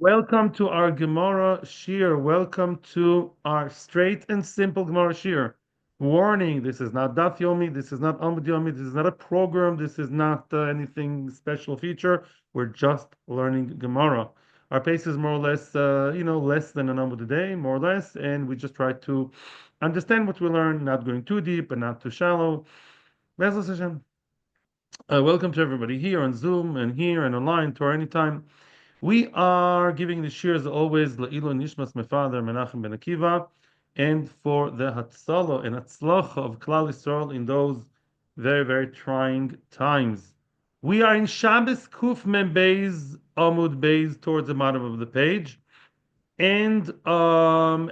Welcome to our Gemara shiur. Welcome to our straight and simple Gemara shiur. Warning, this is not Daf Yomi, this is not Amud Yomi, this is not a program, this is not anything special feature. We're just learning Gemara. Our pace is more or less, less than an Amud a day, more or less, and we just try to understand what we learn, not going too deep and not too shallow. Bezos Hashem. Welcome to everybody here on Zoom and here and online to our anytime. We are giving the shiur as always, La'ilu Nishmas, my father, Menachem ben Akiva, and for the Hatzala and Hatzlacha of Klal Yisrael in those very, very trying times. We are in Shabbos Kuf Mem Beis, Amud Beis, towards the bottom of the page. And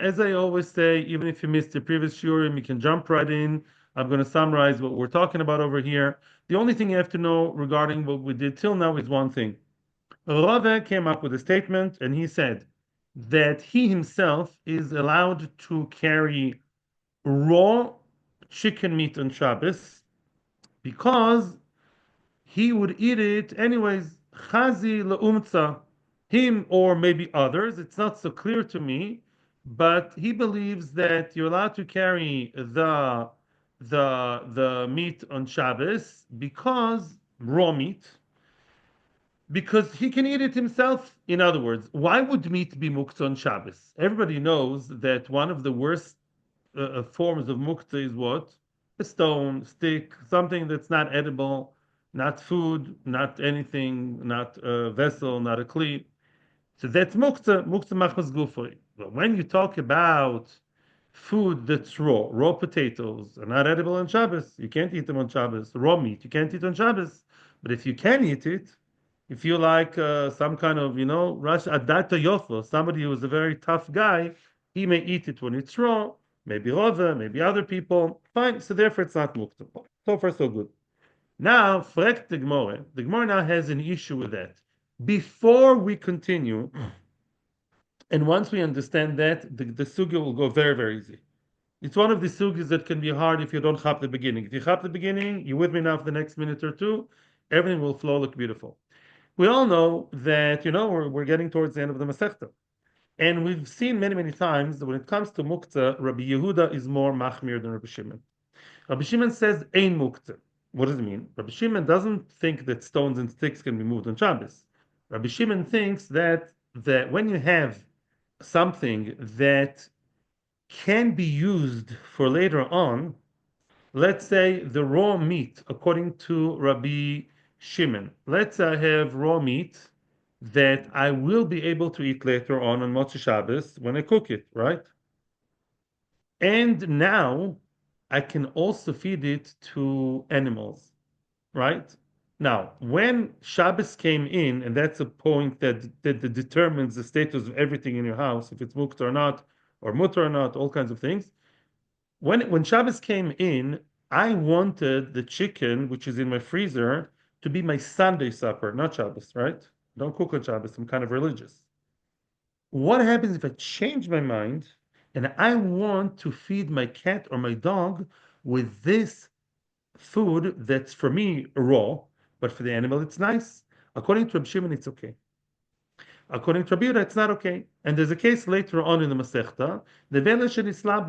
as I always say, even if you missed the previous shiurim, you can jump right in. I'm going to summarize what we're talking about over here. The only thing you have to know regarding what we did till now is one thing. Rava came up with a statement and he said that he himself is allowed to carry raw chicken meat on Shabbos because he would eat it anyways. Chazi le'umtza, him or maybe others, it's not so clear to me, but he believes that you're allowed to carry the meat on Shabbos because raw meat because he can eat it himself. In other words, why would meat be muktzeh on Shabbos? Everybody knows that one of the worst forms of muktzeh is what? A stone, stick, something that's not edible, not food, not anything, not a vessel, not a kli. So that's muktzeh, muktzeh machmas gufay. But when you talk about food that's raw potatoes are not edible on Shabbos. You can't eat them on Shabbos. Raw meat, you can't eat on Shabbos. But if you can eat it, if you like some kind of, Rush Adata Yofo, somebody who is a very tough guy, he may eat it when it's raw, maybe Rova, maybe other people. Fine, so therefore it's not muktzah. So far, so good. Now, frek the Gemara now has an issue with that. Before we continue, and once we understand that, the sugya will go very, very easy. It's one of the sugyas that can be hard if you don't have the beginning. If you have the beginning, you're with me now for the next minute or two, everything will flow look beautiful. We all know that, we're getting towards the end of the Masechta. And we've seen many, many times that when it comes to muktzeh, Rabbi Yehuda is more machmir than Rabbi Shimon. Rabbi Shimon says, ein muktzeh. What does it mean? Rabbi Shimon doesn't think that stones and sticks can be moved on Shabbos. Rabbi Shimon thinks that when you have something that can be used for later on, let's say the raw meat, according to Rabbi Shimon. Let's say I have raw meat that I will be able to eat later on Motzei Shabbos when I cook it, right? And now I can also feed it to animals, right? Now, when Shabbos came in, and that's a point that determines the status of everything in your house, if it's muktzah or not, or mutter or not, all kinds of things. When Shabbos came in, I wanted the chicken, which is in my freezer, to be my Sunday supper, not Shabbos, right? Don't cook on Shabbos. I'm kind of religious. What happens if I change my mind and I want to feed my cat or my dog with this food that's for me raw, but for the animal it's nice? According to Reb Shimon, it's okay. According to Rabbi Yehuda, it's not okay. And there's a case later on in the Masechta. The velesh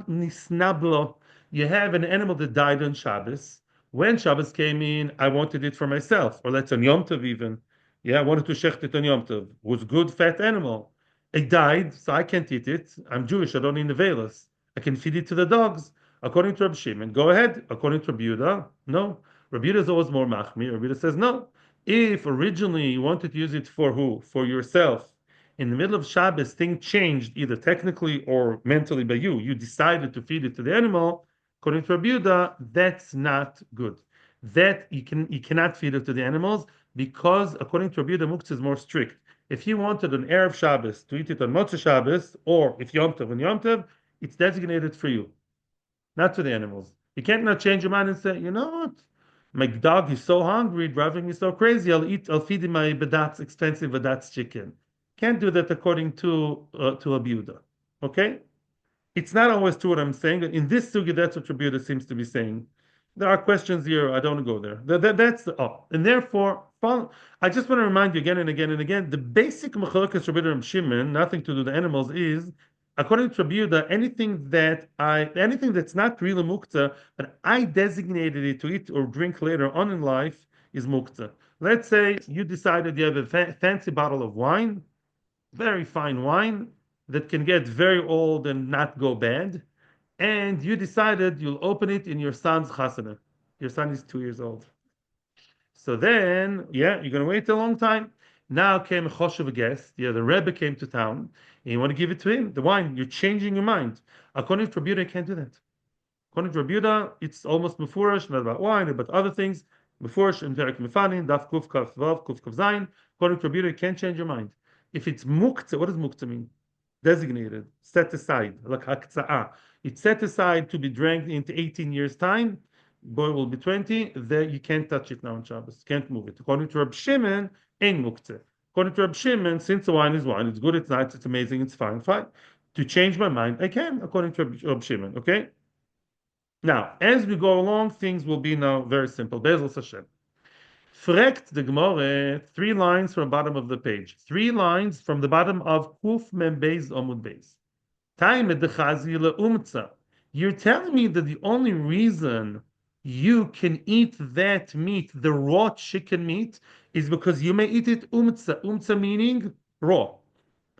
nisnablo. You have an animal that died on Shabbos. When Shabbos came in, I wanted it for myself, or let's on Yom Tov even. Yeah, I wanted to shecht it on Yom Tov. It was good fat animal. It died, so I can't eat it. I'm Jewish. I don't need nevelas. I can feed it to the dogs. According to Rabbi Shimon, go ahead. According to Rabbi Yehuda, no. Rabbi Yehuda is always more machmir. Rabbi Yehuda says no. If originally you wanted to use it for who? For yourself. In the middle of Shabbos, things changed either technically or mentally by you. You decided to feed it to the animal. According to Rabbi Yehuda, that's not good. That you cannot feed it to the animals because according to Rabbi Yehuda, muktzeh is more strict. If you wanted an Erev Shabbos to eat it on Motzei Shabbos, or if Yom Tov on Yom Tov, it's designated for you, not to the animals. You can't now change your mind and say, you know what? My dog is so hungry, driving me so crazy. I'll feed him my Badat's expensive Badat's chicken. Can't do that according to Rabbi Yehuda. Okay, it's not always true what I'm saying. In this sugi, that's what Rabbi Yehuda seems to be saying. There are questions here. I don't want to go there. That's and therefore, I just want to remind you again and again and again. The basic machlokas Rabbi Yehuda and Shimon, nothing to do with the animals, is according to Rabbi Yehuda, anything that's not really muktzeh, but I designated it to eat or drink later on in life is muktzeh. Let's say you decided you have a fancy bottle of wine, very fine wine that can get very old and not go bad, and you decided you'll open it in your son's chasana. Your son is 2 years old. So then, yeah, you're going to wait a long time. Now came a choshev, a guest. Yeah, the Rebbe came to town, and you want to give it to him, the wine. You're changing your mind. According to Rabbi Yehuda, you can't do that. According to Rabbi Yehuda, it's almost mefurish, not about wine, but other things. Mefurish and Perek Mefanin, Daf Kuf Kaf Vav, Kuf Kaf Zayin. According to Rabbi Yehuda, you can't change your mind. If it's muktzeh, what does muktzeh mean? Designated, set aside, like haktsa'ah. It's set aside to be drank into 18 years' time. Boy will be 20. There you can't touch it now on Shabbos. Can't move it. According to Reb Shimon, ain't muktzeh. According to Reb Shimon, since the wine is wine, it's good, it's nice, it's amazing, it's fine, fine. To change my mind, I can, according to Reb Shimon. Okay. Now, as we go along, things will be now very simple. Bezel Hashem. Frekt the Gemara, 3 lines from the bottom of the page. 3 lines from the bottom of Kuf Mem Beis Omud Beis. You're telling me that the only reason you can eat that meat, the raw chicken meat, is because you may eat it umtza. Umtza meaning raw.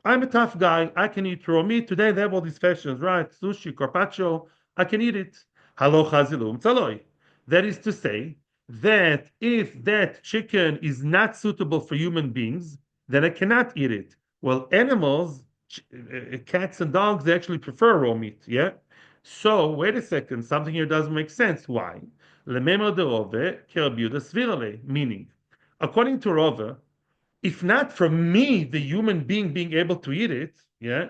I'm a tough guy. I can eat raw meat. Today they have all these fashions, right? Sushi, carpaccio. I can eat it. Halo chazilum tzaloi. That is to say that if that chicken is not suitable for human beings, then I cannot eat it. Well, animals, cats and dogs, they actually prefer raw meat. Yeah. So wait a second. Something here doesn't make sense. Why? Lememo de rove kerbiuda svirale. Meaning, according to Rove, if not for me, the human being able to eat it, yeah,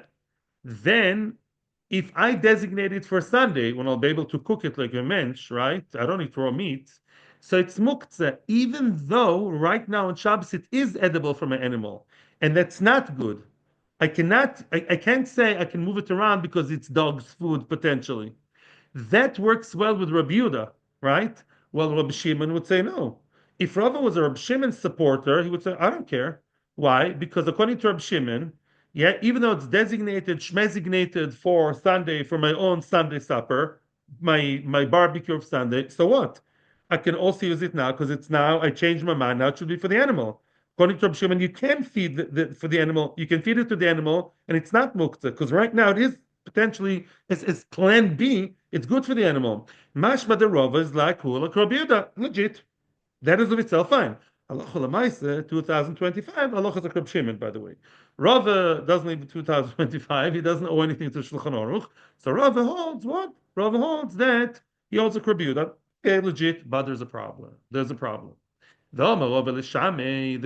then if I designate it for Sunday, when I'll be able to cook it like a mensch, right? I don't eat raw meat. So it's muktzeh, even though right now on Shabbos it is edible from an animal. And that's not good. I can't say I can move it around because it's dog's food potentially. That works well with Rabbi Yehuda, right? Well, Rabbi Shimon would say no. If Rava was a Rabbi Shimon supporter, he would say, I don't care. Why? Because according to Rabbi Shimon, yeah, even though it's designated, schmesignated for Sunday, for my own Sunday supper, my barbecue of Sunday, so what? I can also use it now because it's now, I changed my mind, now it should be for the animal. According to Rabbi Shimon, you can feed for the animal, you can feed it to the animal, and it's not muktzah, because right now it is potentially as plan B, it's good for the animal. Mashma de Rova is like Hula Krobiyuda, legit. That is of itself fine. Halacha Lamaisa 2025. Halacha Zakrab Shimon, by the way. Rava doesn't live in 2025. He doesn't owe anything to Shulchan Aruch. So Rava holds what? Rava holds that he holds a Krobiyuda. Okay, legit, but there's a problem. There's a problem. The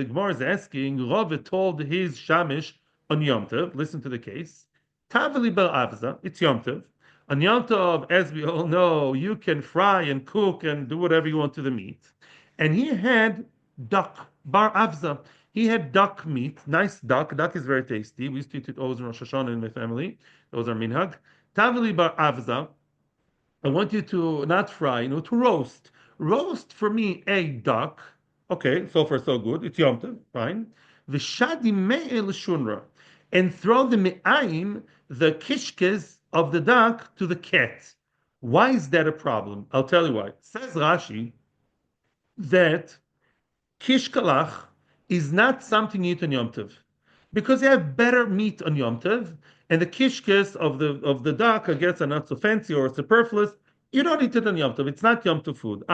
Gemara is asking, Rava told his Shamish on Yom Tov, listen to the case, Tavli Bel Avza, it's Yom Tov. On Yom Tov, as we all know, you can fry and cook and do whatever you want to the meat. And he had duck, bar avza. He had duck meat, nice duck. Duck is very tasty. We used to eat it always in Rosh Hashanah in my family. Those are minhag. Tavli bar avza. I want you to not fry, to roast. Roast for me a duck. Okay, so far so good. It's Yom Tov, fine. V'shadi me'el shunra. And throw the me'aim, the kishkes of the duck, to the cat. Why is that a problem? I'll tell you why. Says Rashi that kishkalach is not something you eat on Yom Tov. Because you have better meat on Yom Tov, and the kishkes of the duck, I guess, are not so fancy or superfluous. You don't eat it on Yom Tov. It's not Yom Tov food.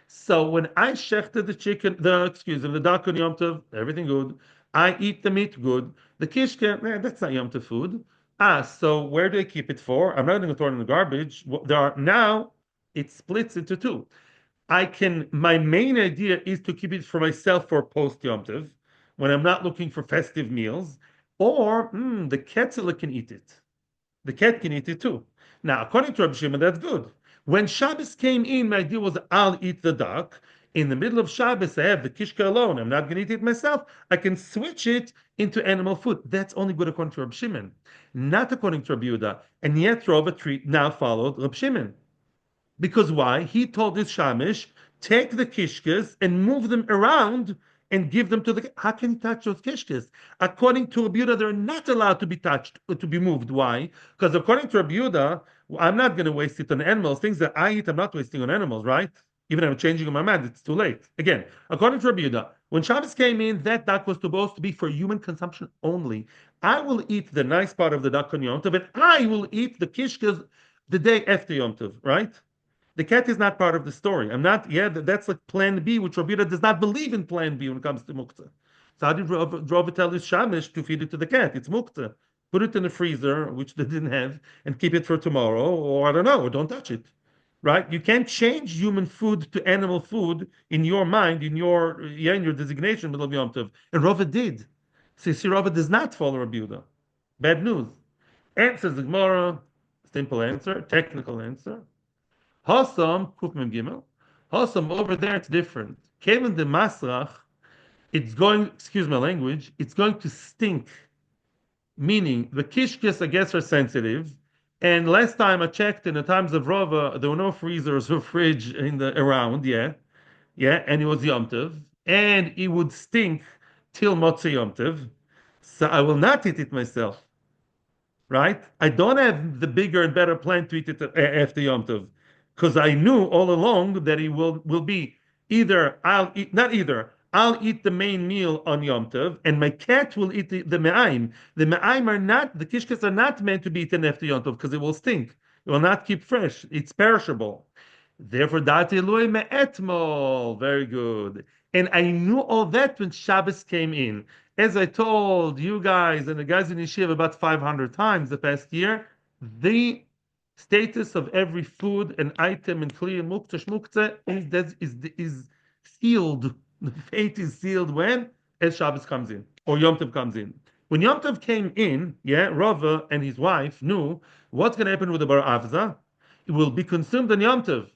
So when I shechted the duck on Yom Tov, everything good. I eat the meat good. The kishke, that's not Yom Tov food. So where do I keep it for? I'm not going to throw it in the garbage. Now it splits into two. My main idea is to keep it for myself for post Yom Tov, when I'm not looking for festive meals, or the Ketzela can eat it. The cat can eat it too. Now, according to Rabbi Shimon, that's good. When Shabbos came in, my idea was I'll eat the duck. In the middle of Shabbos, I have the kishka alone. I'm not going to eat it myself. I can switch it into animal food. That's only good according to Rabbi Shimon, not according to Rabbi Yehuda. And yet, Rava now followed Rabbi Shimon. Because why? He told his shamish, take the kishkas and move them around and give them to the. How can you touch those kishkas? According to Rabbi Yehuda, they're not allowed to be touched, to be moved. Why? Because according to Rabbi Yehuda, I'm not going to waste it on animals. Things that I eat, I'm not wasting on animals, right? Even if I'm changing my mind, it's too late. Again, according to Rabbi Yehuda, when Shabbos came in, that duck was supposed to be for human consumption only. I will eat the nice part of the duck on Yom Tov, and I will eat the kishkas the day after Yom Tov, right? The cat is not part of the story. I'm not, yeah, that's like plan B, which Rabbi does not believe in plan B when it comes to muktzeh. So how did Rabbi tell his shamish to feed it to the cat? It's muktzeh. Put it in the freezer, which they didn't have, and keep it for tomorrow, or I don't know, or don't touch it. Right? You can't change human food to animal food in your mind, in your designation, middle of Yom Tov. And Rava did. So you see, Rava does not follow Rabbi Yehuda. Bad news. Answers the Gemara, simple answer, technical answer. Hossam, Kufmem Gimel. Hossam, over there it's different. Kevin the Masrach, it's going, excuse my language, it's going to stink. Meaning, the kishkis, I guess, are sensitive. And last time I checked, in the times of Rava, there were no freezers or fridge in the around, yeah, and it was Yom Tov, and it would stink till Motzei Yom Tov. So I will not eat it myself, right? I don't have the bigger and better plan to eat it after Yom Tov, because I knew all along that it will be either I'll eat not either I'll eat the main meal on Yom Tov, and my cat will eat the me'aim. The me'aim are not the kishkas are not meant to be eaten after Yom Tov because it will stink. It will not keep fresh. It's perishable. Therefore, dati eloi me'etmol. Very good. And I knew all that when Shabbos came in. As I told you guys and the guys in Yeshiva about 500 times the past year, the status of every food and item in Kli and muktzeh is sealed. The fate is sealed when? As Shabbos comes in or Yom Tov comes in. When Yom Tov came in, yeah, Rava and his wife knew what's going to happen with the bar avza. It will be consumed on Yom Tov.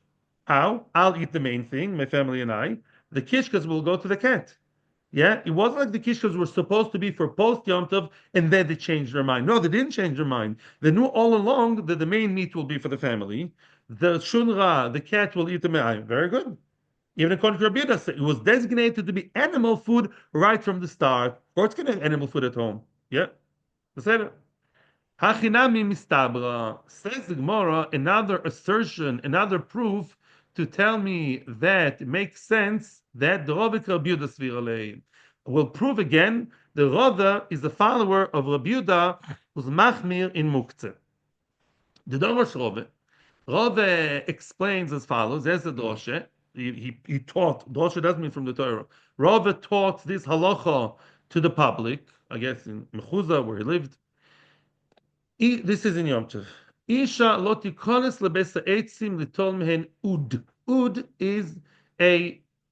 How? I'll eat the main thing, my family and I. The kishkas will go to the cat. Yeah, it wasn't like the kishkas were supposed to be for post Yom Tov and then they changed their mind. No, they didn't change their mind. They knew all along that the main meat will be for the family. The shunra, the cat, will eat the me'ayim. Very good. Even according to Rabbi Yehuda, it was designated to be animal food right from the start. Of course, can have animal food at home. Yeah, that's it. Hachinami mistabra, says the Gemara, another assertion, another proof to tell me that it makes sense that the Rovik Rabbi Yehuda Svir Alei will prove again the Rava is a follower of Rabbi Yehuda who's machmir in muktzeh. The Dorosh Rava explains as follows, as the Droshe, he taught, Droshe doesn't mean from the Torah, Rava taught this halacha to the public, I guess in Mechuzah where he lived. This is in Yom Tov. Isha lo tikones lebesa eitzim litol mehen ud. Ud is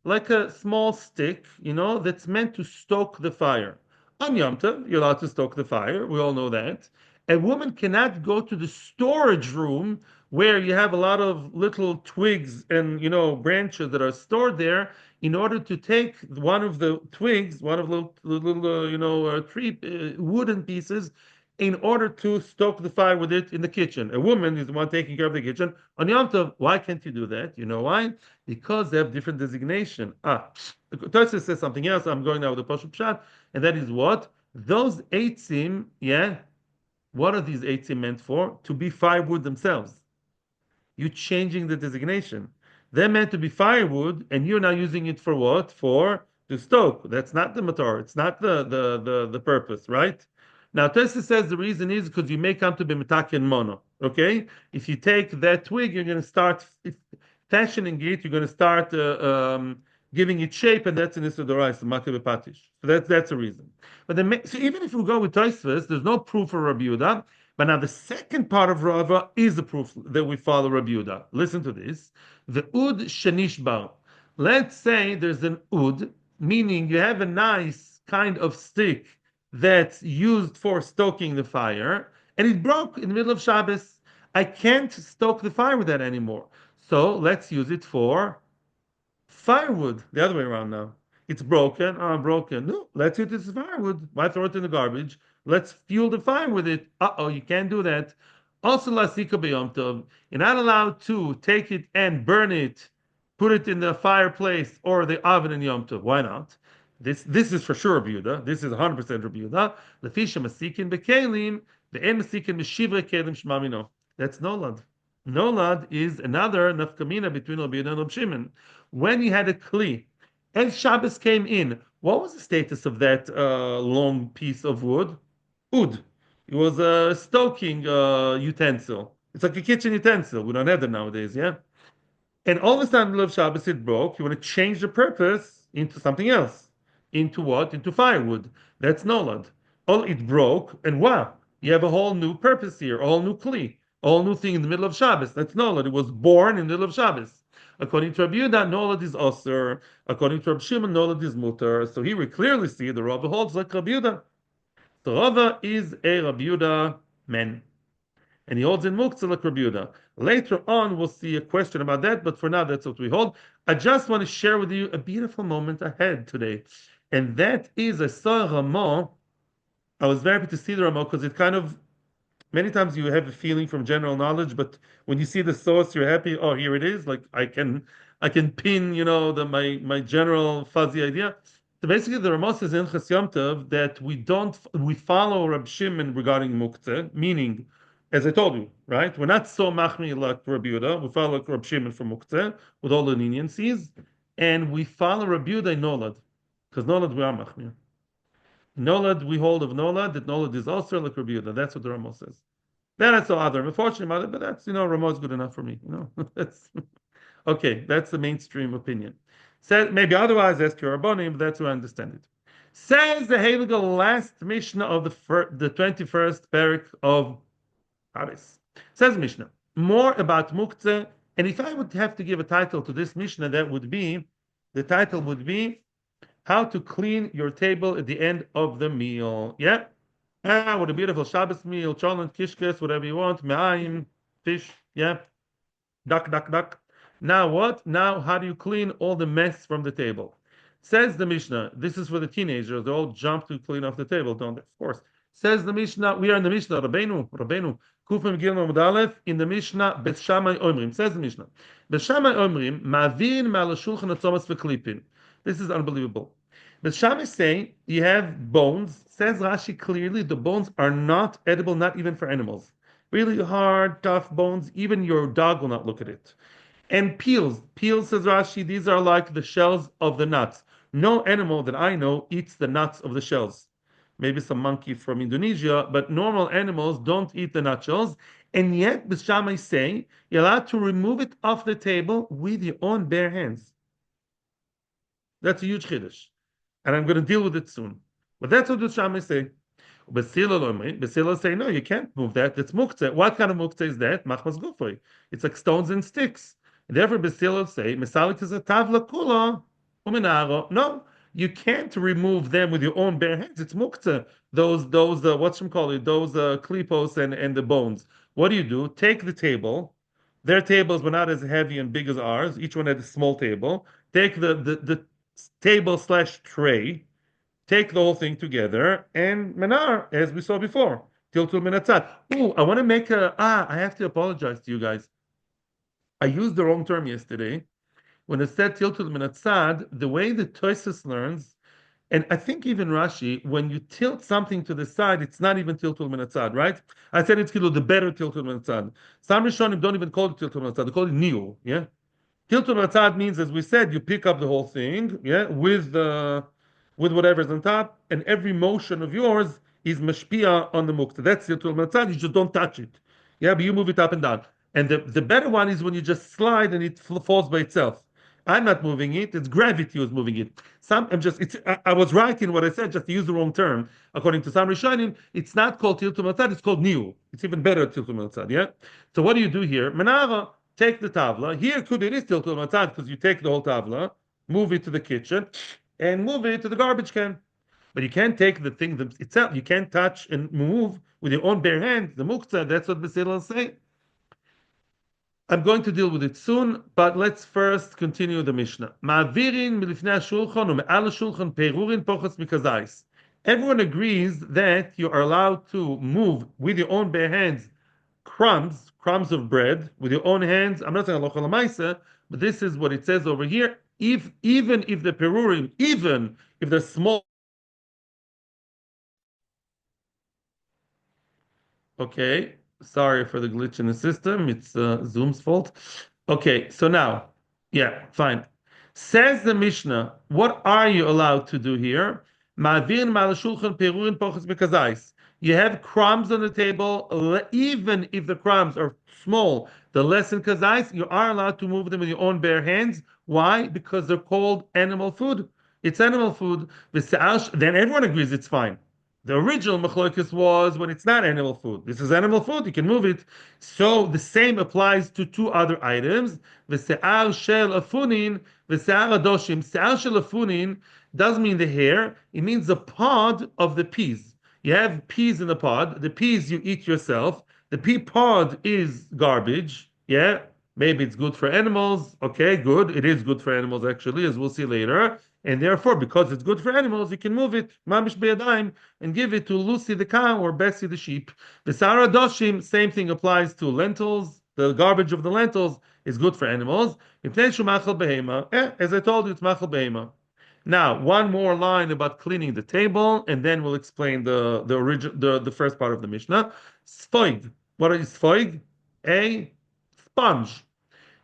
like a small stick, that's meant to stoke the fire. On Yom Tov, you're allowed to stoke the fire. We all know that. A woman cannot go to the storage room where you have a lot of little twigs and branches that are stored there in order to take one of the twigs, one of the little tree wooden pieces in order to stoke the fire with it in the kitchen. A woman is the one taking care of the kitchen. On Yom Tov, why can't you do that? You know why? Because they have different designation. Tosfos says something else. I'm going now with the Pashup Pshat, and that is what? Those eitzim, yeah, what are these eitzim meant for? To be firewood themselves. You're changing the designation. They're meant to be firewood, and you're now using it for what? For to stoke. That's not the matar. It's not the purpose, right? Now, Tosfos says the reason is because you may come to be metaken mono. Okay, if you take that twig, you're going to start fashioning it. You're going to start giving it shape, and that's an Isudorais, the patish. So that's a reason. But so even if we go with Tosfos, there's no proof for Rabbi Yehuda. But now the second part of Rava is the proof that we follow Rabbi Yehuda. Listen to this: the ud shenishbar. Let's say there's an ud, meaning you have a nice kind of stick that's used for stoking the fire, and it broke in the middle of Shabbos. I can't stoke the fire with that anymore. So let's use it for firewood. The other way around now. It's broken. Oh, broken. No, let's use it as firewood. Why throw it in the garbage? Let's fuel the fire with it. Uh-oh, you can't do that. Also, lasika b'yom tov, you're not allowed to take it and burn it, put it in the fireplace or the oven in Yom Tov. Why not? This is for sure Rabbi Yehuda. This is 100% Rabbi Yehuda. Lefisha masikin bekelim, ve'en masikin meshivre kelim shmamino. That's nolad. Nolad is another nafkamina between Rabbi Yehuda and Rabbi Shimon. When you had a kli, and Shabbos came in, what was the status of that long piece of wood? Ud. It was a stoking utensil. It's like a kitchen utensil. We don't have them nowadays, yeah? And all of a sudden, Love Shabbos, it broke. You want to change the purpose into something else. Into what? Into firewood. That's Nolad. Oh, it broke, and wow, you have a whole new purpose here, a whole new Kli, a whole new thing in the middle of Shabbos. That's Nolad. It was born in the middle of Shabbos. According to Rabbi Yehuda, Nolad is Osir. According to Rabbi Shimon, Nolad is Mutar. So here we clearly see the Rava holds like Rabbi Yehuda. The Rava is a Rabbi Yehuda man, and he holds in muktzeh like Rabbi Yehuda. Later on, we'll see a question about that, but for now, that's what we hold. I just want to share with you a beautiful moment ahead today, and that is I saw Ramah. I was very happy to see the Ramah because it kind of many times you have a feeling from general knowledge, but when you see the source, you're happy. Oh, here it is. Like I can pin, my general fuzzy idea. So basically, the Ramos says in Ches Yom Tov that we follow Rab Shimon regarding muktzeh, meaning, as I told you, right? We're not so machmi like Rabbi Yehuda. We follow Rab Shimon for muktzeh with all the leniencies, and we follow Rabbi Yehuda in Nolad, because Nolad we are machmir. Nolad, we hold of Nolad, that Nolad is also like Rabbi Yehuda. That's what the Ramos says. Then I saw other. I'm unfortunate about it, but that's, Ramos good enough for me. That's okay. That's the mainstream opinion. Said maybe otherwise, ask your Rabbonim, but that's who I understand it. Says the Heilige last Mishnah of the 21st parak of Shabbos. Says Mishnah more about muktzeh, and if I would have to give a title to this Mishnah, the title would be how to clean your table at the end of the meal. Yeah. What a beautiful Shabbos meal, cholent, kishkes, whatever you want, me'ayim, fish, yeah, duck. Now what? Now how do you clean all the mess from the table? Says the Mishnah, this is for the teenagers, they all jump to clean off the table, don't they? Of course. Says the Mishnah, we are in the Mishnah, Rabbeinu, Kufim Gilma Mudalef, in the Mishnah, Bet Shammai Omrim. Says the Mishnah, Bet Shammai Omrim, Ma'avin Ma'al Shulchan Atzomas V'Klipin. This is unbelievable. But Shammai say you have bones. Says Rashi clearly, the bones are not edible, not even for animals. Really hard, tough bones. Even your dog will not look at it. And peels. Peels, says Rashi, these are like the shells of the nuts. No animal that I know eats the nuts of the shells. Maybe some monkey from Indonesia, but normal animals don't eat the nut shells. And yet, the Shammai say you're allowed to remove it off the table with your own bare hands. That's a huge chiddush, and I'm going to deal with it soon. But that's what the Shammai say. Basila say, no, you can't move that. It's muktzeh. What kind of muktzeh is that? Machmas gufay. It's like stones and sticks. And therefore, Basila say, Mesalik is a tavla kula uminaro. No, you can't remove them with your own bare hands. It's muktzeh. Those what's them call it? Those klipos and the bones. What do? Take the table. Their tables were not as heavy and big as ours. Each one had a small table. Take the table slash tray, take the whole thing together, and menar, as we saw before, tiltul minatzad. Oh, I want to make I have to apologize to you guys. I used the wrong term yesterday. When I said tiltul minatzad, the way the Tosfos learns, and I think even Rashi, when you tilt something to the side, it's not even tiltul minatzad, right? I said it's the better tiltul minatzad. Some Rishonim don't even call it tiltul minatzad, they call it niu, yeah? Tiltul matzad means, as we said, you pick up the whole thing, yeah, with whatever's on top, and every motion of yours is mashpia on the muktzeh. That's tiltul matzad. You just don't touch it, yeah, but you move it up and down. And the better one is when you just slide and it falls by itself. I'm not moving it; it's gravity who's moving it. I was right in what I said, just to use the wrong term. According to some Rishonim, it's not called tiltul matzad; it's called niu. It's even better tiltul matzad, yeah. So what do you do here? Menara. Take the tavla. Here, could it is tiltul matzad because you take the whole tavla, move it to the kitchen, and move it to the garbage can. But you can't take the thing itself. You can't touch and move with your own bare hands. The muktzeh. That's what Basila say. I'm going to deal with it soon, but let's first continue the Mishnah. Ma'avirin milifnei shulchan u'me'al shulchan perurin pochas mikazais. Everyone agrees that you are allowed to move with your own bare hands crumbs of bread with your own hands. I'm not saying halacha l'maisa, but this is what it says over here. If even if the perurim, even if they're small. Okay, sorry for the glitch in the system. It's Zoom's fault. Okay, so now, yeah, fine. Says the Mishnah, what are you allowed to do here? Ma'avin ma'al shulchan perurin pochas bekazais. You have crumbs on the table, even if the crumbs are small, the less than kazais, you are allowed to move them with your own bare hands. Why? Because they're called animal food. It's animal food. Then everyone agrees it's fine. The original machlokas was when it's not animal food. This is animal food, you can move it. So the same applies to two other items. V'se'ar shel afunin, v'se'ar adoshim. Se'ar shel afunin doesn't mean the hair, it means the pod of the peas. You have peas in the pod, the peas you eat yourself. The pea pod is garbage, yeah? Maybe it's good for animals. Okay, good. It is good for animals, actually, as we'll see later. And therefore, because it's good for animals, you can move it, mamish beyadayim, and give it to Lucy the cow or Bessie the sheep. The Sarah Doshim, same thing applies to lentils. The garbage of the lentils is good for animals. As I told you, it's machal behema. Now, one more line about cleaning the table, and then we'll explain the first part of the Mishnah. Sfoig. What is sfoig? A sponge.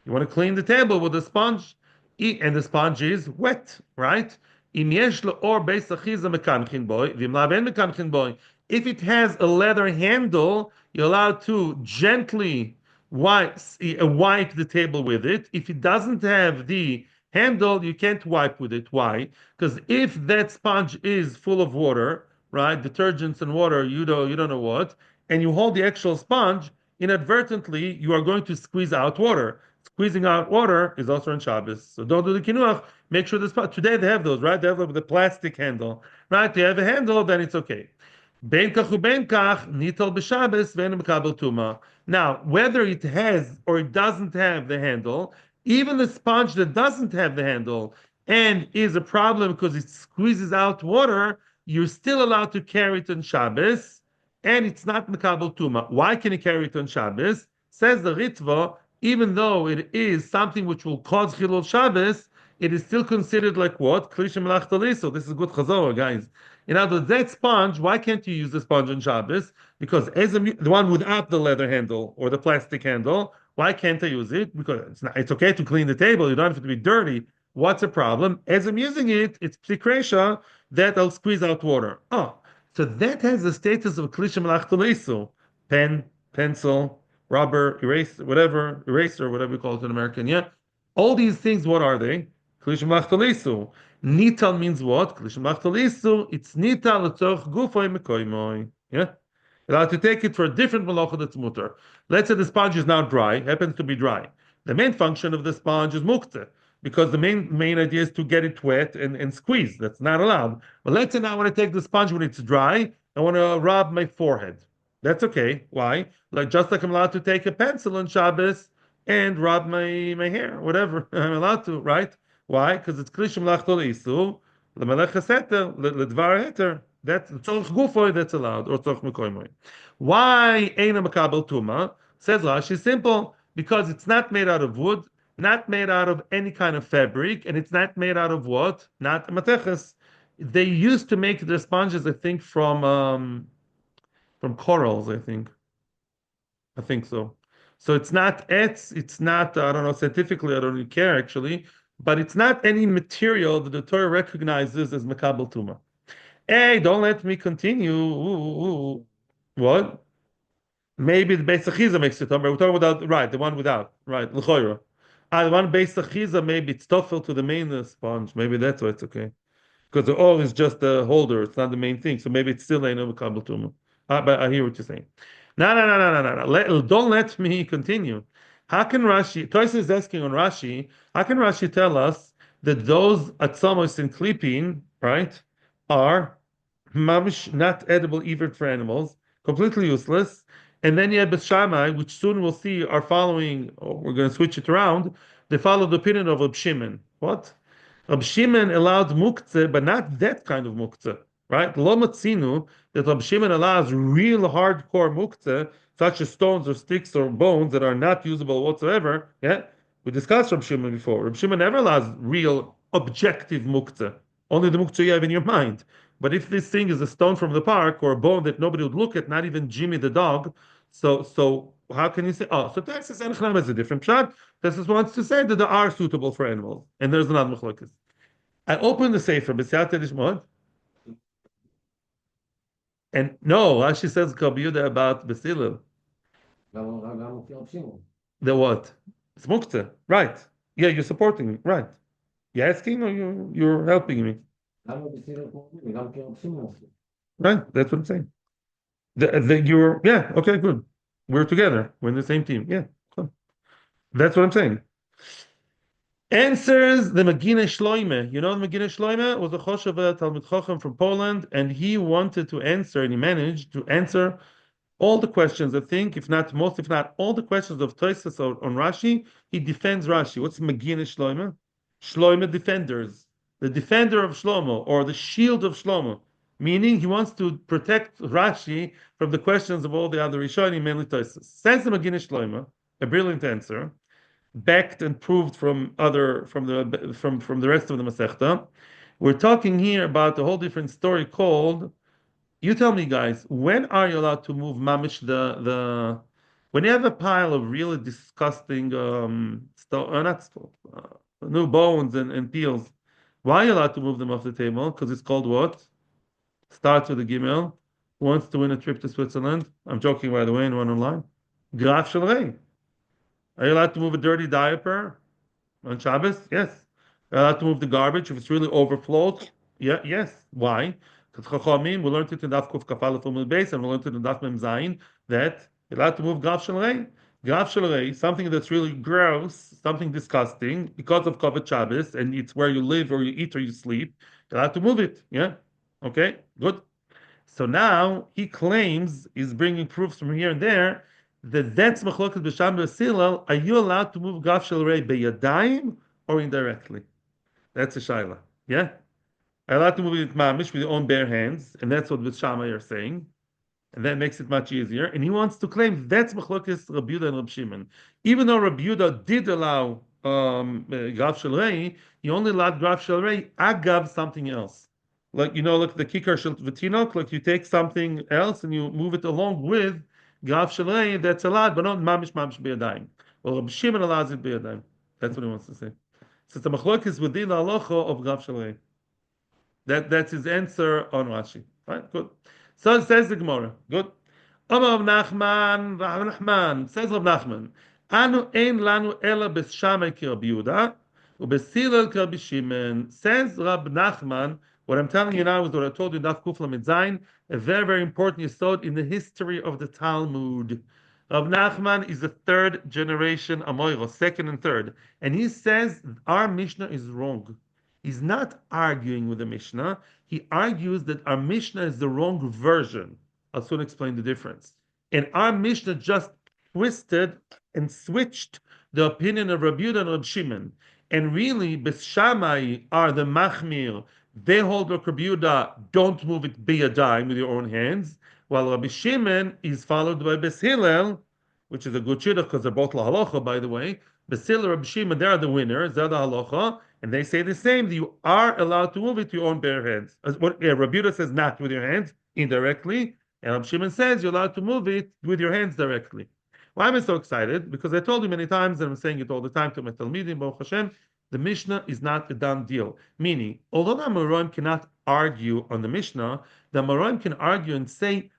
You want to clean the table with a sponge, and the sponge is wet, right? Im yesh lo or beis achiza mekanchin boy, v'im la ben mekanchin boy. If it has a leather handle, you're allowed to gently wipe the table with it. If it doesn't have the handle, you can't wipe with it. Why? Because if that sponge is full of water, right, detergents and water, you don't know what, and you hold the actual sponge, inadvertently you are going to squeeze out water. Squeezing out water is also on Shabbos. So don't do the kinuach. Make sure the spot. Today they have those, right? They have the plastic handle, right? They have a handle, then it's okay. Ben kach uben kach nital b'Shabbos ve'enu mekabel tuma. Now, whether it has or it doesn't have the handle, even the sponge that doesn't have the handle and is a problem because it squeezes out water, you're still allowed to carry it on Shabbos, and it's not mekabel tuma. Why can you carry it on Shabbos? Says the Ritva, even though it is something which will cause Chilul Shabbos, it is still considered like what? Klisha Melach Taliso. This is good Chazorah, guys. In other words, that sponge, why can't you use the sponge on Shabbos? Because the one without the leather handle or the plastic handle, why can't I use it? Because it's okay to clean the table. You don't have to be dirty. What's the problem? As I'm using it, it's plikresha that I'll squeeze out water. Oh, so that has the status of Klisha Melach Taliso. Pen, pencil, rubber, eraser, whatever we call it in American, yeah? All these things, what are they? Klishim lachtalisu. Nital means what? Klishim lachtalisu, it's nital l'tzoch gufoy mekoimoy. Yeah? Allowed to take it for a different malacha that's mutter. Let's say the sponge is now dry, happens to be dry. The main function of the sponge is muktzeh, because the main idea is to get it wet and squeeze. That's not allowed. But let's say now I want to take the sponge when it's dry, I want to rub my forehead. That's okay. Why? Just like I'm allowed to take a pencil on Shabbos and rub my hair, whatever. I'm allowed to, right? Why? Because it's klishim lachtol isu, lemelech haseter, ledvar heter. That's tzorch gufoy, that's allowed, or tzorch mekoimoy. Why eina makabel tuma? Says Rashi, simple, because it's not made out of wood, not made out of any kind of fabric, and it's not made out of what? Not mateches. They used to make their sponges, I think, from corals, I think. I think so. So it's not it's not, I don't know, scientifically, I don't really care actually, but it's not any material that the Torah recognizes as Makabal Tuma. Hey, don't let me continue. What? Maybe the Beis Achiza makes it We're talking about, right, the one without, right, L'choira. The one Beis Achiza, maybe it's tougher to the main sponge. Maybe that's why it's okay. Because the oil is just a holder, it's not the main thing. So maybe it's still ain't no Makabal Tuma. But I hear what you're saying. No. Don't let me continue. How can Rashi, Toys is asking on Rashi, how can Rashi tell us that those atzamos and klipin, right, are mamish not edible even for animals, completely useless, and then you have Shammai, which soon we'll see are following, we're going to switch it around, they follow the opinion of Reb Shimon. What? Reb Shimon allowed muktzeh, but not that kind of muktzeh. right? Lo matzinu, that Rabbi Shimon allows real hardcore muktzeh, such as stones or sticks or bones that are not usable whatsoever. Yeah, we discussed Rabbi Shimon before. Rabbi Shimon never allows real objective muktzeh, only the muktzeh you have in your mind. But if this thing is a stone from the park or a bone that nobody would look at, not even Jimmy the dog, so how can you say? Oh, so Texas and Chanam is a different shot. Texas wants to say that they are suitable for animals, and there's another machlokes. I opened the sefer, B'siyat Dishmod, and no, Rashi says Kabiyuda about Basilil. The what? It's muktzeh, right? Yeah, you're supporting me, right? You're asking or you're helping me, right? That's what I'm saying. You're yeah, okay, good. We're together. We're in the same team. Yeah, cool. That's what I'm saying. Answers the Megina Shloime. You know the Megina Shloime was a Choshev Talmud Chacham from Poland, and he wanted to answer, and he managed to answer all the questions, I think, if not most, if not all the questions of Tosfos on Rashi. He defends Rashi. What's Megina Shloime? Shloime defenders, the defender of Shlomo, or the shield of Shlomo, meaning he wants to protect Rashi from the questions of all the other Rishonim, mainly Tosfos. Says the Megina Shloime, a brilliant answer, backed and proved from other from the rest of the Masechta. We're talking here about a whole different story called. You tell me, guys, when are you allowed to move mamish the when you have a pile of really disgusting not new bones and peels? Why are you allowed to move them off the table? Because it's called what? Starts with a gimel. Who wants to win a trip to Switzerland? I'm joking, by the way. Anyone online? Graf Shalrei. Are you allowed to move a dirty diaper? On Shabbos? Yes. You're allowed to move the garbage if it's really overflowed? Yeah, yes. Why? Because Chachamim, we learned it in Daf Kuf Kafal Fumul Beis, and we learned it in Daf Mem Zayin, that you're allowed to move Gav Shalrei. Gav Shalrei, something that's really gross, something disgusting, because of Kavod Shabbos, and it's where you live or you eat or you sleep, you're allowed to move it. Yeah? Okay, good. So now he claims, he's bringing proofs from here and there, that that's machlokas b'sham b'silal. Are you allowed to move gaf shel rei beyadayim or indirectly? That's a shaila. Yeah, are you allowed to move it mamish with your own bare hands, and that's what B'Shamai are saying, and that makes it much easier. And he wants to claim that's machlokas Rabbi Yehuda and Rabbi Shimon, even though Rabbi Yehuda did allow gaf shel rei, he only allowed gaf shel rei agav something else. Like like the kikar shel v'tinok, like you take something else and you move it along with gav shalei. That's allowed, but not mamish biyadayim. Well, Rabbi Shimon allows it biyadayim. That's what he wants to say. So the machlok is within the halacha of gav shalei. That's his answer on Rashi. Right, good. So it says the Gemara. Good. Amar Rav Nachman says Rav Nachman. Anu ein lanu ela b'shamay ki Rabbi Yehuda u'b'silel ki Rabbi Shimon. Says Rav Nachman. What I'm telling you now is what I told you in Daf Kuf Lamed Zayin, a very very important yesod in the history of the Talmud. Rav Nachman is the third generation Amoiro, second and third, and he says our Mishnah is wrong. He's not arguing with the Mishnah. He argues that our Mishnah is the wrong version. I'll soon explain the difference. And our Mishnah just twisted and switched the opinion of Rabbi Yehuda and Rabbi Shimon. And really, Beshamai are the Machmir. They hold like Rabbi Yehuda, don't move it biyadayim with your own hands. While Rabbi Shimon is followed by Bes Hillel, which is a good shidduch because they're both la halacha, by the way. Bes Hillel, Rabbi Shimon, they're the winners, they're the halacha. And they say the same, that you are allowed to move it to your own bare hands. Rabbi Yehuda says not with your hands, indirectly. And Rabbi Shimon says you're allowed to move it with your hands directly. Why am I so excited? Because I told you many times, and I'm saying it all the time to my Talmidim, Baruch Hashem, the Mishnah is not a done deal. Meaning, although the Amoraim cannot argue on the Mishnah, the Amoraim can argue and say,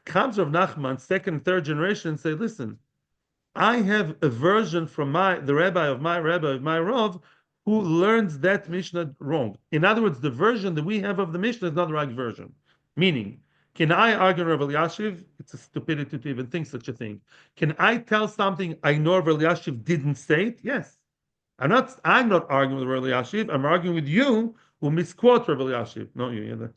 comes Rav Nachman, second and third generation, and say, listen, I have a version from the rabbi of my Rav, who learns that Mishnah wrong. In other words, the version that we have of the Mishnah is not the right version. Meaning, can I argue Rav Eliashiv? It's a stupidity to even think such a thing. Can I tell something I know Rav Eliashiv didn't say it? Yes. I'm not arguing with Rav Eliashiv. I'm arguing with you who misquote Rav Eliashiv. Not you.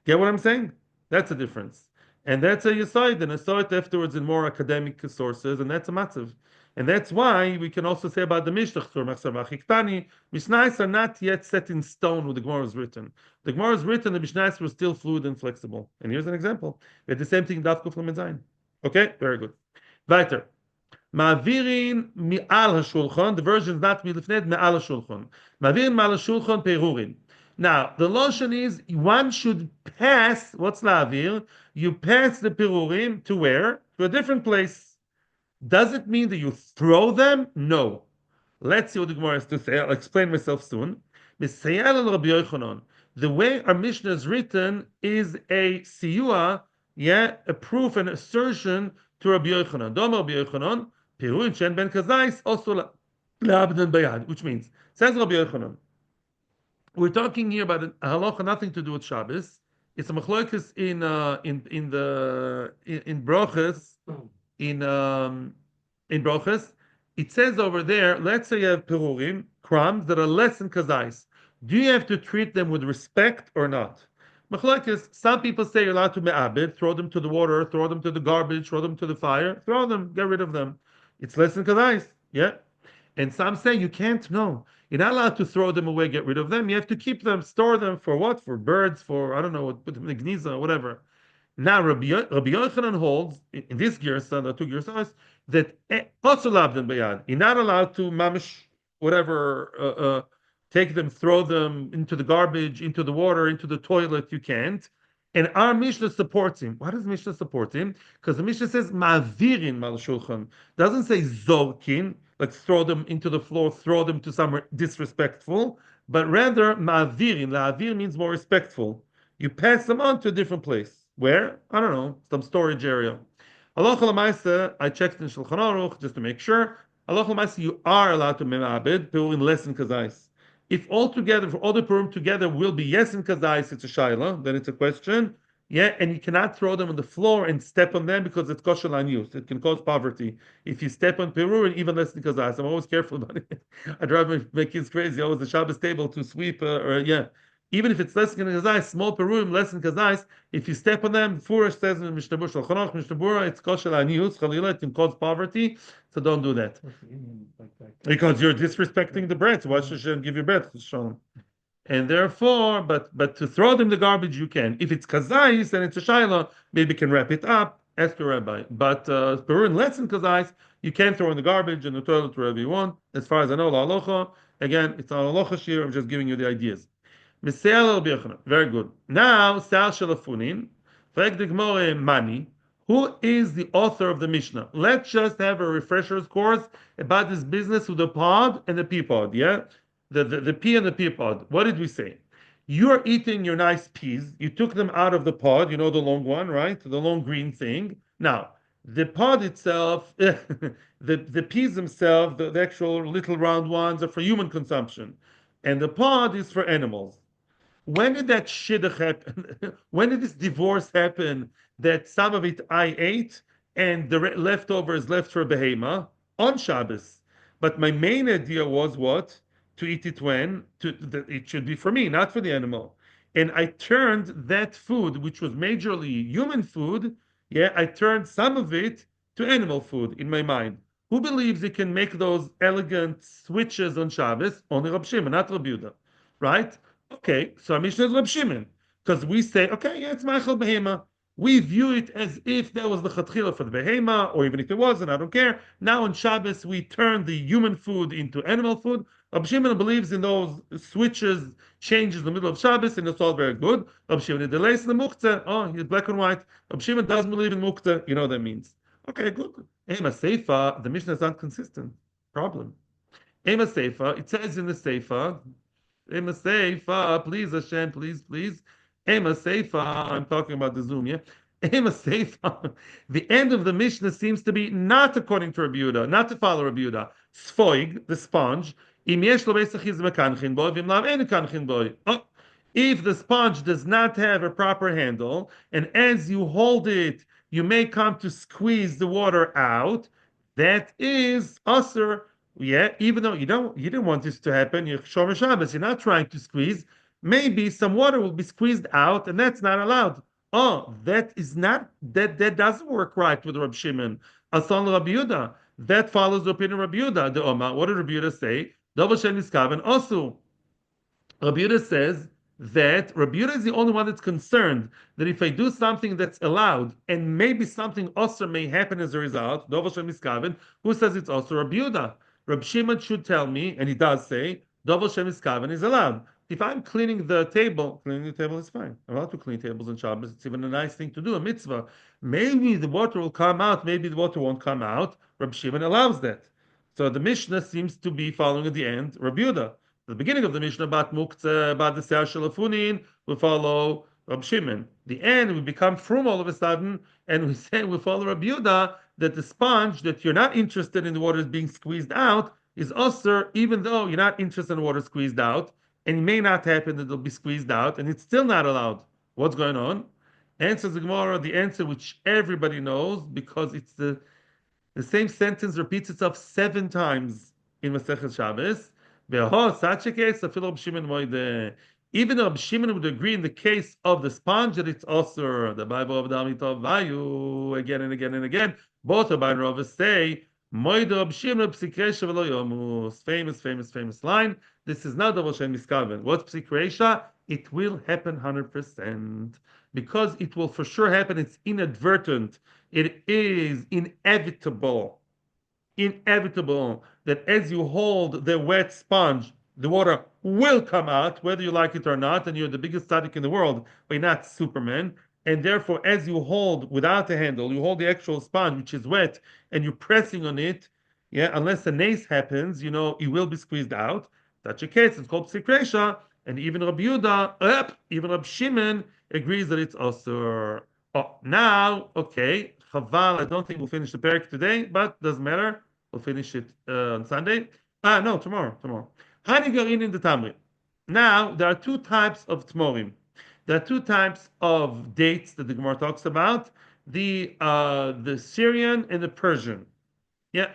Get what I'm saying? That's a difference. And that's a yesod, and I saw it afterwards in more academic sources, and that's a matzav. And that's why we can also say about the Mishnah, Mishnahs are not yet set in stone when the Gemara is written. The Gemara is written, the Mishnahs were still fluid and flexible. And here's an example. We had the same thing in Daf Kuf Lamed Zayin. Okay, very good. Weiter. Ma'avirin mi'al hashulchan. The version is not milifned, me'al hashulchan. Ma'avirin ma'al hashulchan perurin. Now, the lotion is one should pass, what's la'avir? You pass the perurim to where? To a different place. Does it mean that you throw them? No. Let's see what the Gemara has to say. I'll explain myself soon. The way our Mishnah is written is a siyua, a proof and assertion to Rabbi Yochanan. Dom Rabbi Yochanan, Peruin Shen Ben Kazais, also Labdan Bayad, which means, says Rabbi Yochanan, we're talking here about a halacha nothing to do with Shabbos. It's a machlokas in brochas in brochas. It says over there, let's say you have perurim, crumbs that are less than kazais. Do you have to treat them with respect or not? Machlokas, some people say you're allowed to me'abed, throw them to the water, throw them to the garbage, throw them to the fire, throw them, get rid of them. It's less than kazais, yeah. And some say you can't, no. You're not allowed to throw them away, get rid of them. You have to keep them, store them for what? For birds, for, I don't know, put them in the gniza, whatever. Now, Rabbi Yochanan holds, in this girsa, the two girsas, that also labdan bayad. You're not allowed to mamish, whatever, take them, throw them into the garbage, into the water, into the toilet. You can't. And our Mishnah supports him. Why does Mishnah support him? Because the Mishnah says ma'avirin mal shulchan. Doesn't say zorkin, like throw them into the floor, throw them to somewhere disrespectful, but rather ma'avirin. La'avir means more respectful. You pass them on to a different place. Where? I don't know, some storage area. Halacha l'maisa, I checked in Shulchan Aruch just to make sure. Halacha l'maisa, you are allowed to me'abed, perurim less than kazais. If all together, for all the perurim together will be yes in kazais, it's a shaila, then it's a question. Yeah, and you cannot throw them on the floor and step on them because it's kosher use. It can cause poverty. If you step on perurim, even less than kazais. I'm always careful about it. I drive my kids crazy. Always the Shabbos table to sweep, even if it's less than kazais, small perurim, less than kazais, if you step on them, Furish says in Mishnah Shulchan Mishnah it's kosher anius, chalila, it can cause poverty, so don't do that. Because you're disrespecting the bread. So why should Hashem give you bread? And therefore, but to throw them in the garbage, you can. If it's kazais, then it's a shaila, maybe you can wrap it up, ask the rabbi. But perurim less than kazais, you can throw in the garbage, in the toilet, wherever you want. As far as I know, la halacha, again, it's not a halacha shiur, I'm just giving you the ideas. Very good. Now, Sal Shalafunin, Mani, who is the author of the Mishnah? Let's just have a refresher's course about this business with the pod and the pea pod, yeah? The pea and the pea pod. What did we say? You're eating your nice peas. You took them out of the pod, you know the long one, right? The long green thing. Now, the pod itself, the peas themselves, the actual little round ones are for human consumption. And the pod is for animals. When did that shidduch happen? When did this divorce happen? That some of it I ate and the leftover is left for behema on Shabbos. But my main idea was what? To eat it when? It should be for me, not for the animal. And I turned that food, which was majorly human food, I turned some of it to animal food in my mind. Who believes he can make those elegant switches on Shabbos? Only Rab Shimon, not Rab Yehuda, right? Okay, so our Mishnah is Rab Shimon, because we say, okay, it's Ma'achal Behema. We view it as if that was the Chatchila for the Behema, or even if it wasn't, I don't care. Now on Shabbos, we turn the human food into animal food. Rab Shimon believes in those switches, changes in the middle of Shabbos, and it's all very good. Rab Shimon delays the muktzeh. Oh, he's black and white. Rab Shimon doesn't believe in muktzeh. You know what that means. Okay, good. Ema Seifa, the Mishnah is not consistent. Problem. Ema Seifa, it says in the Seifa, Ema Seifa, please Hashem, please. Ema Seifa, I'm talking about the Zoom, yeah? Ema Seifa, the end of the Mishnah seems to be not according to Rabbi Yehuda, not to follow Rabbi Yehuda. Sfoig, the sponge, im yesh lo beisachiz mekanchin boi, vim lav en kanchin boi. If the sponge does not have a proper handle, and as you hold it, you may come to squeeze the water out, that is usher. Yeah, even though you didn't want this to happen, you're Shomer Shabbos, you're not trying to squeeze. Maybe some water will be squeezed out, and that's not allowed. Oh, that doesn't work right with Rab Shimon. Asan Rabbi Yehuda. That follows the opinion of Rabbi Yehuda. The Oma, what did Rabbi Yehuda say? Davar shem miskaven also. Rabbi Yehuda says that Rabbi Yehuda is the only one that's concerned that if I do something that's allowed and maybe something also may happen as a result, Dov Hashem Miskaven, who says it's also Rabbi Yehuda? Rabbi Shimon should tell me, and he does say, Dov Hashem Miskaven is allowed. If I'm cleaning the table is fine. I'm allowed to clean tables on Shabbos. It's even a nice thing to do, a mitzvah. Maybe the water will come out, maybe the water won't come out. Rabbi Shimon allows that. So the Mishnah seems to be following at the end Rabbi Yehuda. The beginning of the Mishnah about muktzeh, about the se'ar shalafunin, we follow Rabbi Shimon. The end, we become frum all of a sudden, and we say we follow Rabbi Yehuda that the sponge that you're not interested in the water is being squeezed out is also, even though you're not interested in the water squeezed out, and it may not happen that it'll be squeezed out, and it's still not allowed. What's going on? Answers the Gemara, the answer which everybody knows because it's the same sentence repeats itself 7 times in Masechet Shabbos. Such a case, even though Shimon would agree in the case of the sponge that it's also the Bible of Damitov Vayu again and again and again. Both of Rava say famous line. This is not Davar Shem Miskaven. What's Psikresha? It will happen 100% because it will for sure happen. It's inadvertent. It is inevitable that as you hold the wet sponge, the water will come out, whether you like it or not, and you're the biggest tzaddik in the world, but you're not Superman. And therefore, as you hold without a handle, you hold the actual sponge, which is wet, and you're pressing on it, yeah, unless a nace happens, it will be squeezed out. Such a case, it's called psikresha, and even Rabbi Yehuda, even Rabbi Shimon agrees that it's also. Oh, now, okay, Chaval, I don't think we'll finish the parak today, but doesn't matter. We'll finish it on Sunday. No, tomorrow. Hani garin in the Tamri. Now, there are 2 types of tmorim. There are 2 types of dates that the Gemara talks about: the Syrian and the Persian. Yeah,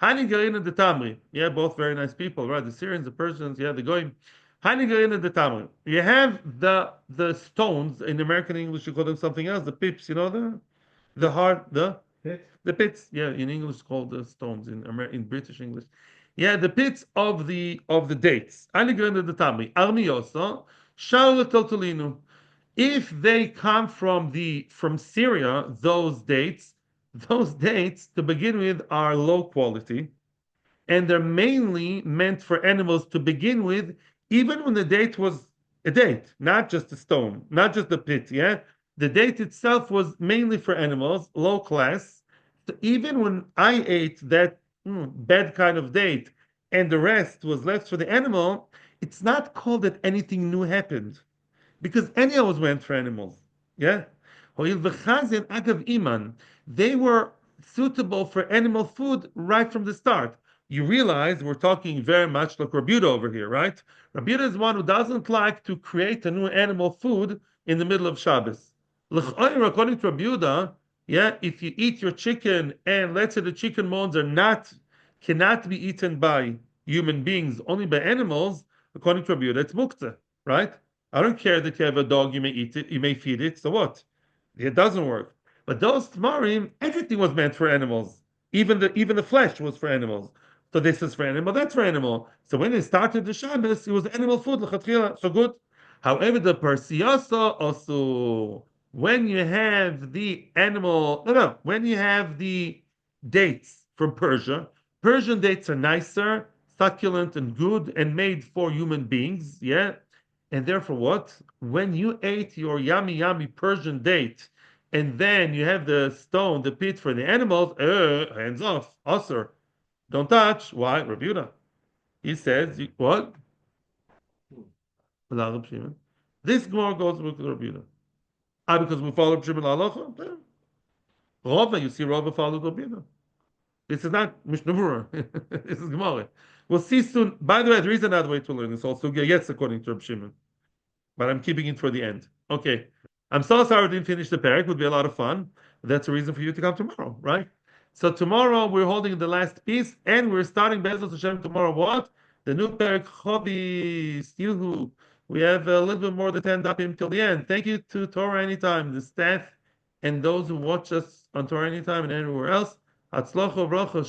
Hani garin in the Tamri. Yeah, both very nice people, right? The Syrians, the Persians, yeah, the Goyim. Hani garin in the Tamri. You have the stones in American English. You call them something else. The pips, the hard the pits. Yeah, in English called the stones. In British English, yeah, the pits of the dates. The tamri armioso shaul toltolinu. If they come from Syria, those dates to begin with are low quality, and they're mainly meant for animals to begin with, even when the date was a date, not just a stone, not just the pit. Yeah, the date itself was mainly for animals, low class. So even when I ate that bad kind of date and the rest was left for the animal, it's not called that anything new happened because anyhow was meant for animals. Yeah? Hoil v'chazin agav iman. They were suitable for animal food right from the start. You realize we're talking very much like Rabbi Yehuda over here, right? Rabbi Yehuda is one who doesn't like to create a new animal food in the middle of Shabbos. According to Rabbi Yehuda, yeah, if you eat your chicken and let's say the chicken bones cannot be eaten by human beings, only by animals, according to Rabbi Yehuda, it's muktzeh, right? I don't care that you have a dog, you may eat it, you may feed it, so what? It doesn't work. But those tamarim, everything was meant for animals. Even the flesh was for animals. So this is for animal, that's for animal. So when they started the Shabbos, it was animal food, l'chatchila, so good. However, the persiyasa also, when you have the when you have the dates from Persia, Persian dates are nicer, succulent, and good, and made for human beings, yeah? And therefore what? When you ate your yummy Persian date, and then you have the pit for the animals, hands off, usher. Don't touch. Why? Rabbi Yehuda. He says, what? This Gemara goes with Rabbi Yehuda. Because we follow Shimon Halacha? Rava, you see Rava follows Rabbi Yehuda. This is not Mishnah Berurah. This is Gemara. We'll see soon. By the way, there is another way to learn this also. Yes, according to Rabbi Shimon. But I'm keeping it for the end. Okay. I'm so sorry I didn't finish the parak. It would be a lot of fun. That's a reason for you to come tomorrow, right? So tomorrow we're holding the last piece, and we're starting Be'ezras Hashem tomorrow. What? The new parak Chobis. We have a little bit more than 10 dapim till the end. Thank you to Torah Anytime, the staff, and those who watch us on Torah Anytime and everywhere else. Hatzlacha, bracha,